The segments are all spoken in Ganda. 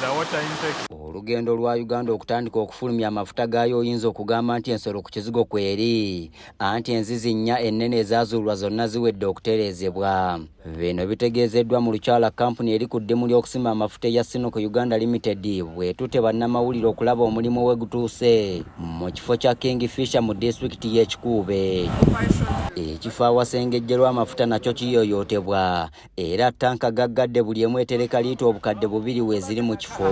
the water intake. Olugendo lwa Uganda okutandika okufulumya amafuta gaayo oyinza okugamba nti ensolo ku kizigo kweri, anti enzizi nnya ennene ezazuulwa zonna ziwedde okutereezebwa. Bino bitegeezeddwa mu lukyala kampuni eri ku ddimu ly'okusima amafuta eya Sinoco Uganda Limited bwetute bannamawulire okulaba omulimu we gutuuse mu kifo kya Kingfisher mu disitulikiti y'e Kikuube. Ekifo awasengejjerwa amafuta nakyo kiyoyootebwa era tanka gaggadde buli emu etereka liita obukadde 2 weeziri mu kifo.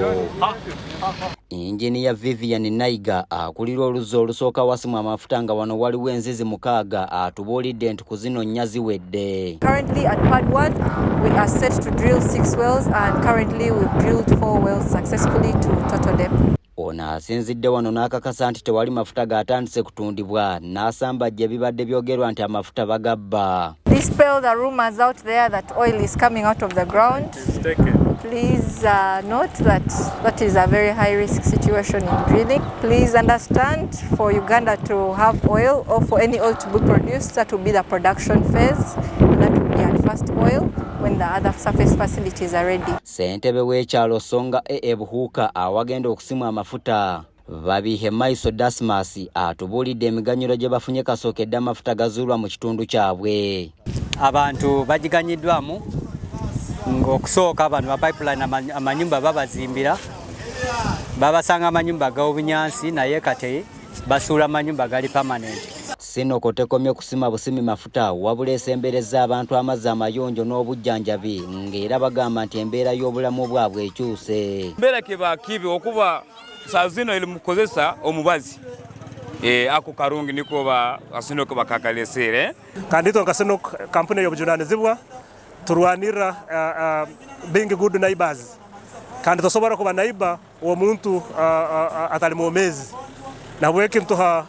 Inginiya Vivian Naiga akulira oluzzi olusooka wasimu amafuta nga wano waliwo enzizi 6 atubuulidde nti ku zino nnya ziwedde. Currently at pad 1 we are set to drill 6 wells and currently we've drilled 4 wells successfully to total depth. Ono asinzidde wano n'akakasa nti tewali mafuta gatandise kutundibwa n'asambajja ebibadde byogerwa nti amafuta bagabba. Dispel the rumors out there that oil is coming out of the ground. Please note that that is a very high risk situation in drilling. Please understand, for Uganda to have oil or for any oil to be produced, that will be the production phase. That will be at first oil when the other surface facilities are ready. Ssentebe w'ekyalo Songa Buhuuka awagenda okusimwa amafuta Babihe Maiso Dasmas atubuulidde emiganyulo gye bafunye kasookedde amafuta gazuulwa mu kitundu kyabwe. Abantu bagiganyiddwamu ng'okusooka abantu ba pipeline amanyumba babazimbira babasanga amanyumba g'obunyansi naye kati basuula amanyumba gali permanent. Sinoco tekomye kusima busimi mafuta wabula esembereza abantu amazzi amayonjo n'obujjanjabi ng'era bagamba nti embeera y'obulamu bwabwe ekyuse. Mbeera ke bakibi okuba saa zino eri mukozesa omubazi ako karungi niko Sinoco bakakalesere kandi tonka Sinoco kampuni y'obujunaanizibwa turwanira being good neighbors kandi tosobora kuba neighbor w'omuntu atali mwomezi nabweki ntuha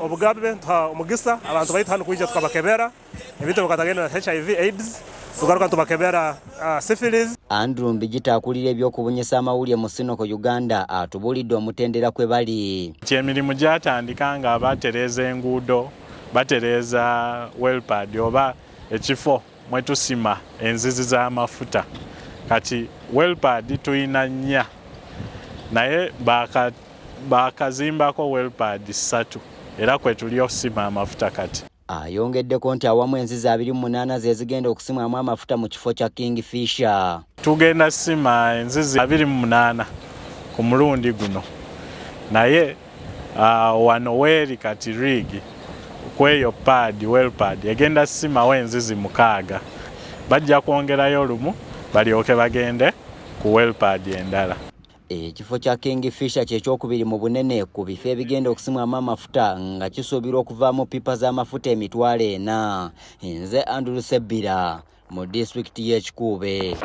obugabe ntuha omugisa abantu baitu hano kuija tukabakebera ebintu bakatagenda na HIV AIDS tugaruka tubakebera syphilis. Andrew Mbijita akulira ebyokubunyisa amawulire mu Sinoco Uganda atubuulidde omutendera kwe bali. Emirimu gyatandika nga batereeza enguudo batereeza wellpad oba ekifo mwetusima enzizi z'amafuta. Kati wellpad tuyina nnya naye bakazimbako wellpad 3 era kwe tuli okusima amafuta kati. Ayongeddeko nti awamu enzizi 28 ze zigenda okusimwamu amafuta mu kifo kya Kingfisher. Tugenda sima enzizi 28 ku mulundi guno naye wano weeri kati rigi kweyo pad wellpad egenda simawo enzizi 6 bajja kwongerayo lumu balyoke bagende ku wellpad endala. Ekifo kya Kingfisher ky'ekyokubiri mu bunene ku bifo ebigenda okusimwamu amafuta nga kisuubirwa okuvaamu pipa z'amafuta emitwalo 4. Nze Andrew Sebbira mu disitulikiti y'e Kikuube.